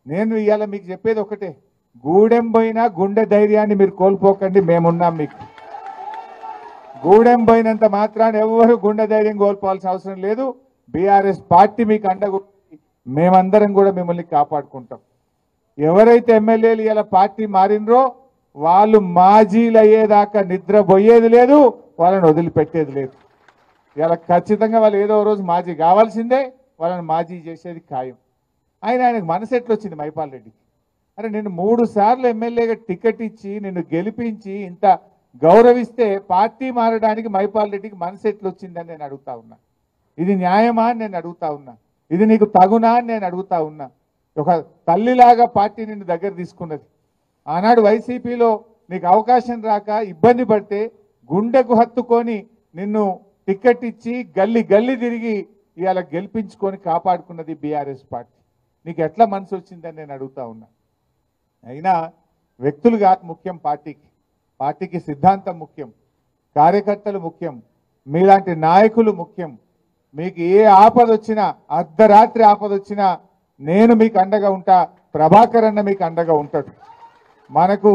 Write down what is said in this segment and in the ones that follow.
నేను ఇవాళ మీకు చెప్పేది ఒకటే, గూడెం పోయినా గుండె ధైర్యాన్ని మీరు కోల్పోకండి, మేమున్నాం మీకు. గూడెం పోయినంత మాత్రాన ఎవరు గుండె ధైర్యం కోల్పోవాల్సిన అవసరం లేదు. బీఆర్ఎస్ పార్టీ మీకు అండగా మేమందరం కూడా మిమ్మల్ని కాపాడుకుంటాం. ఎవరైతే ఎమ్మెల్యేలు ఇలా పార్టీ మారినరో వాళ్ళు మాజీలు అయ్యేదాకా నిద్రపోయేది లేదు, వాళ్ళని వదిలిపెట్టేది లేదు. ఇలా ఖచ్చితంగా వాళ్ళు ఏదో రోజు మాజీ కావాల్సిందే, వాళ్ళని మాజీ చేసేది ఖాయం. ఆయనకు మనసు ఎట్లొచ్చింది మైపాల్ రెడ్డికి? అరే నిన్ను 3 సార్లు ఎమ్మెల్యేగా టికెట్ ఇచ్చి నిన్ను గెలిపించి ఇంత గౌరవిస్తే పార్టీ మారడానికి మైపాల్ రెడ్డికి మనసు ఎట్లొచ్చిందని నేను అడుగుతా ఉన్నా. ఇది న్యాయమా అని నేను అడుగుతా ఉన్నా. ఇది నీకు తగునా అని నేను అడుగుతా ఉన్నా. ఒక తల్లిలాగా పార్టీ నిన్ను దగ్గర తీసుకున్నది. ఆనాడు వైసీపీలో నీకు అవకాశం రాక ఇబ్బంది పడితే గుండెకు హత్తుకొని నిన్ను టికెట్ ఇచ్చి గల్లీ గల్లీ తిరిగి ఇవాళ గెలిపించుకొని కాపాడుకున్నది బీఆర్ఎస్ పార్టీ. నీకు ఎట్లా మనసు వచ్చిందని నేను అడుగుతా ఉన్నా. అయినా వ్యక్తులు కాదు ముఖ్యం, పార్టీకి సిద్ధాంతం ముఖ్యం, కార్యకర్తలు ముఖ్యం, మీలాంటి నాయకులు ముఖ్యం. మీకు ఏ ఆపద వచ్చినా, అర్ధరాత్రి ఆపద వచ్చినా నేను మీకు అండగా ఉంటా, ప్రభాకర్ అన్న మీకు అండగా ఉంటాడు. మనకు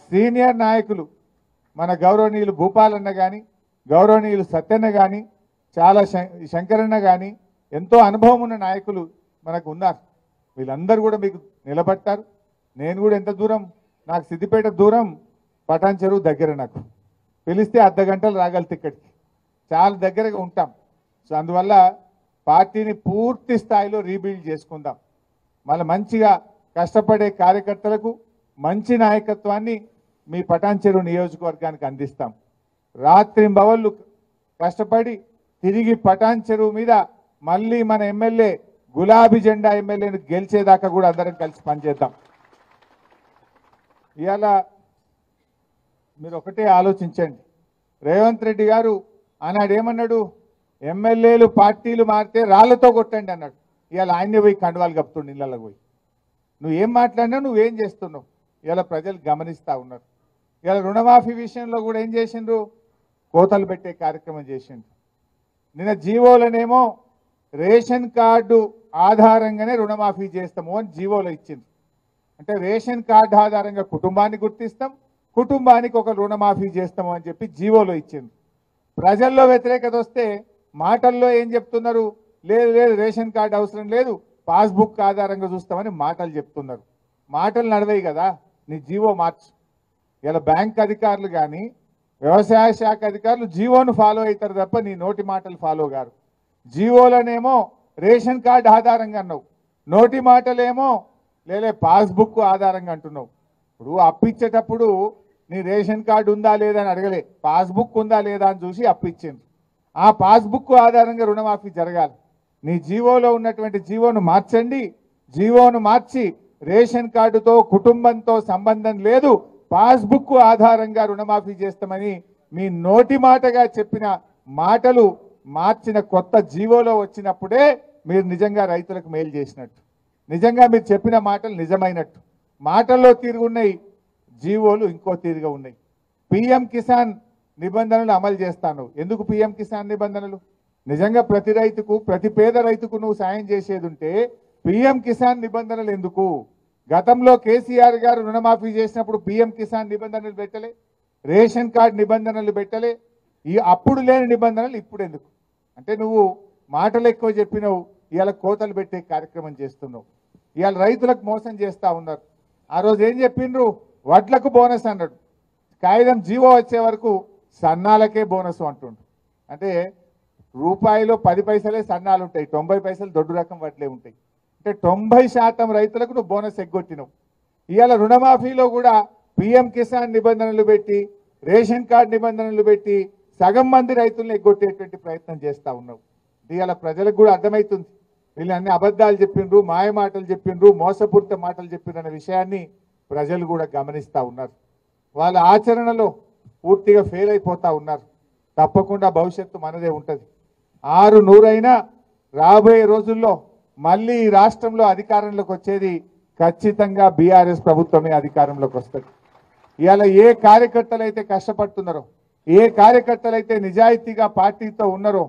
సీనియర్ నాయకులు మన గౌరవనీయులు భూపాలన్న కానీ, గౌరవనీయులు సత్యన్న కానీ, చాలా శంకరన్న కానీ ఎంతో అనుభవం ఉన్న నాయకులు మనకు ఉన్నారు. వీళ్ళందరూ కూడా మీకు నిలబడతారు. నేను కూడా ఎంత దూరం, నాకు సిద్దిపేట దూరం, పటాన్ చెరువు దగ్గర, నాకు పిలిస్తే అర్ధ గంటలు రాగలితే ఇక్కడికి, చాలా దగ్గరగా ఉంటాం. సో అందువల్ల పార్టీని పూర్తి స్థాయిలో రీబిల్డ్ చేసుకుందాం. మళ్ళీ మంచిగా కష్టపడే కార్యకర్తలకు మంచి నాయకత్వాన్ని మీ పటాన్ చెరువు నియోజకవర్గానికి అందిస్తాం. రాత్రింబవళ్ళు కష్టపడి తిరిగి పటాన్ చెరువు మీద మళ్ళీ మన ఎమ్మెల్యే గులాబీ జెండా ఎమ్మెల్యేను గెలిచేదాకా కూడా అందరం కలిసి పనిచేద్దాం. ఇవాళ మీరు ఒకటే ఆలోచించండి. రేవంత్ రెడ్డి గారు ఆనాడు ఏమన్నాడు? ఎమ్మెల్యేలు పార్టీలు మారితే రాళ్లతో కొట్టండి అన్నాడు. ఇవాళ ఆయన్ని పోయి కండువాలు కప్పుతుండు ఇళ్ళకి పోయి. నువ్వేం మాట్లాడినా, నువ్వేం చేస్తున్నావు ఇవాళ ప్రజలు గమనిస్తూ ఉన్నారు. ఇవాళ రుణమాఫీ విషయంలో కూడా ఏం చేసిండ్రు? కోతలు పెట్టే కార్యక్రమం చేసిండ్రు. నిన్న జీవోలనేమో రేషన్ కార్డు ఆధారంగానే రుణమాఫీ చేస్తాము అని జీవోలో ఇచ్చింది. అంటే రేషన్ కార్డు ఆధారంగా కుటుంబాన్ని గుర్తిస్తాం, కుటుంబానికి ఒక రుణమాఫీ చేస్తాము అని చెప్పి జీవోలో ఇచ్చింది. ప్రజల్లో వ్యతిరేకత వస్తే మాటల్లో ఏం చెప్తున్నారు? లేదు లేదు రేషన్ కార్డు అవసరం లేదు, పాస్బుక్ ఆధారంగా చూస్తామని మాటలు చెప్తున్నారు. మాటలు నడవయి కదా, నీ జీవో మార్చు. ఇలా బ్యాంక్ అధికారులు కానీ వ్యవసాయ శాఖ అధికారులు జీవోను ఫాలో అవుతారు తప్ప నీ నోటి మాటలు ఫాలో గారు. జీవోలనేమో రేషన్ కార్డు ఆధారంగా అన్నావు, నోటి మాటలేమో లేలే పాస్బుక్ ఆధారంగా అంటున్నావు. ఇప్పుడు అప్పిచ్చేటప్పుడు నీ రేషన్ కార్డు ఉందా లేదా అని అడగలే, పాస్బుక్ ఉందా లేదా అని చూసి అప్పిచ్చింది. ఆ పాస్బుక్ ఆధారంగా రుణమాఫీ జరగాలి. నీ జీవోలో ఉన్నటువంటి జీవోను మార్చండి. జీవోను మార్చి రేషన్ కార్డుతో కుటుంబంతో సంబంధం లేదు, పాస్బుక్ ఆధారంగా రుణమాఫీ చేస్తామని మీ నోటి మాటగా చెప్పిన మాటలు మార్చిన కొత్త జీవోలో వచ్చినప్పుడే మీరు నిజంగా రైతులకు మేలు చేసినట్టు, నిజంగా మీరు చెప్పిన మాటలు నిజమైనట్టు. మాటల్లో తీరుగున్నాయి, జీవోలు ఇంకో తీరుగా ఉన్నాయి. పిఎం కిసాన్ నిబంధనలు అమలు చేస్తాను. ఎందుకు పిఎం కిసాన్ నిబంధనలు? నిజంగా ప్రతి రైతుకు, ప్రతి పేద రైతుకు నువ్వు సాయం చేసేది ఉంటే పిఎం కిసాన్ నిబంధనలు ఎందుకు? గతంలో కేసీఆర్ గారు రుణమాఫీ చేసినప్పుడు పిఎం కిసాన్ నిబంధనలు పెట్టలే, రేషన్ కార్డు నిబంధనలు పెట్టలే. ఈ అప్పుడు లేని నిబంధనలు ఇప్పుడు ఎందుకు? అంటే నువ్వు మాటలు ఎక్కువ చెప్పినావు, ఇవాళ కోతలు పెట్టే కార్యక్రమం చేస్తున్నావు. ఇవాళ రైతులకు మోసం చేస్తూ ఉన్నారు. ఆ రోజు ఏం చెప్పిండ్రు? వడ్లకు బోనస్ అన్నాడు. కాగితం జీవో వచ్చే వరకు సన్నాలకే బోనస్ అంటుండు. అంటే రూపాయిలో 10 పైసలే సన్నాలు ఉంటాయి, 90 పైసలు దొడ్డు రకం వడ్లే ఉంటాయి. అంటే 90% రైతులకు నువ్వు బోనస్ ఎగ్గొట్టినావు. ఇవాళ రుణమాఫీలో కూడా పిఎం కిసాన్ నిబంధనలు పెట్టి, రేషన్ కార్డు నిబంధనలు పెట్టి సగం మంది రైతులను ఎగ్గొట్టేటువంటి ప్రయత్నం చేస్తూ ఉన్నావు. ఇవాళ ప్రజలకు కూడా అర్థమవుతుంది, వీళ్ళు అన్ని అబద్ధాలు చెప్పిండ్రు, మాయ మాటలు చెప్పిండ్రు, మోసపూరిత మాటలు చెప్పిండ్రు అనే విషయాన్ని ప్రజలు కూడా గమనిస్తూ ఉన్నారు. వాళ్ళ ఆచరణలో పూర్తిగా ఫెయిల్ అయిపోతూ ఉన్నారు. తప్పకుండా భవిష్యత్తు మనదే ఉంటుంది. 600 రాబోయే రోజుల్లో మళ్ళీ ఈ రాష్ట్రంలో అధికారంలోకి వచ్చేది ఖచ్చితంగా బీఆర్ఎస్ ప్రభుత్వమే అధికారంలోకి వస్తుంది. ఇవాళ ఏ కార్యకర్తలు అయితే కష్టపడుతున్నారో, ఏ కార్యకర్తలు అయితే నిజాయితీగా పార్టీతో ఉన్నారో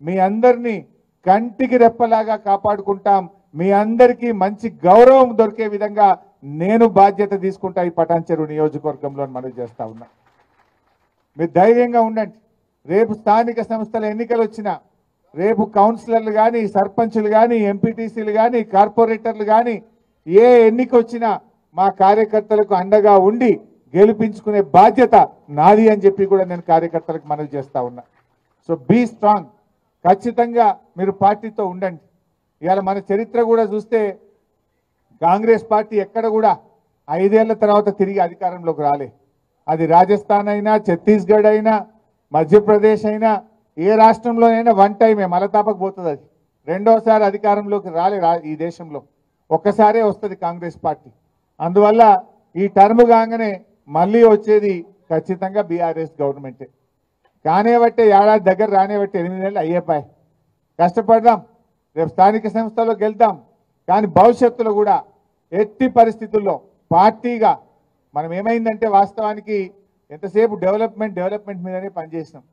మీ అందరినీ కంటికి రెప్పలాగా కాపాడుకుంటాం. మీ అందరికీ మంచి గౌరవం దొరికే విధంగా నేను బాధ్యత తీసుకుంటా ఈ పటాన్చెరు నియోజకవర్గంలో అని మనవి చేస్తా ఉన్నా. మీరు ధైర్యంగా ఉండండి. రేపు స్థానిక సంస్థల ఎన్నికలు వచ్చినా, రేపు కౌన్సిలర్లు కానీ, సర్పంచులు కానీ, ఎంపీటీసీలు కానీ, కార్పొరేటర్లు కానీ ఏ ఎన్నిక వచ్చినా మా కార్యకర్తలకు అండగా ఉండి గెలిపించుకునే బాధ్యత నాది అని చెప్పి కూడా నేను కార్యకర్తలకు మనవి చేస్తా ఉన్నా. So be strong. ఖచ్చితంగా మీరు పార్టీతో ఉండండి. ఇవాళ మన చరిత్ర కూడా చూస్తే కాంగ్రెస్ పార్టీ ఎక్కడ కూడా 5 ఏళ్ల తర్వాత తిరిగి అధికారంలోకి రాలే. అది రాజస్థాన్ అయినా, ఛత్తీస్గఢ్ అయినా, మధ్యప్రదేశ్ అయినా, ఏ రాష్ట్రంలోనైనా వన్ టైమే మలతాపకు పోతుంది. అది రెండోసారి అధికారంలోకి రాలే ఈ దేశంలో. ఒక్కసారే వస్తుంది కాంగ్రెస్ పార్టీ. అందువల్ల ఈ టర్మ్ కాగానే మళ్ళీ వచ్చేది ఖచ్చితంగా బీఆర్ఎస్ గవర్నమెంటే. కానేబట్టే ఏడాది దగ్గర రానేబట్టే 8 నెలలు అయ్యేపాయి. కష్టపడదాం, రేపు స్థానిక సంస్థలో గెలుద్దాం. కానీ భవిష్యత్తులో కూడా ఎట్టి పరిస్థితుల్లో పార్టీగా మనం ఏమైందంటే వాస్తవానికి ఎంతసేపు డెవలప్మెంట్ మీదనే పనిచేసినాం.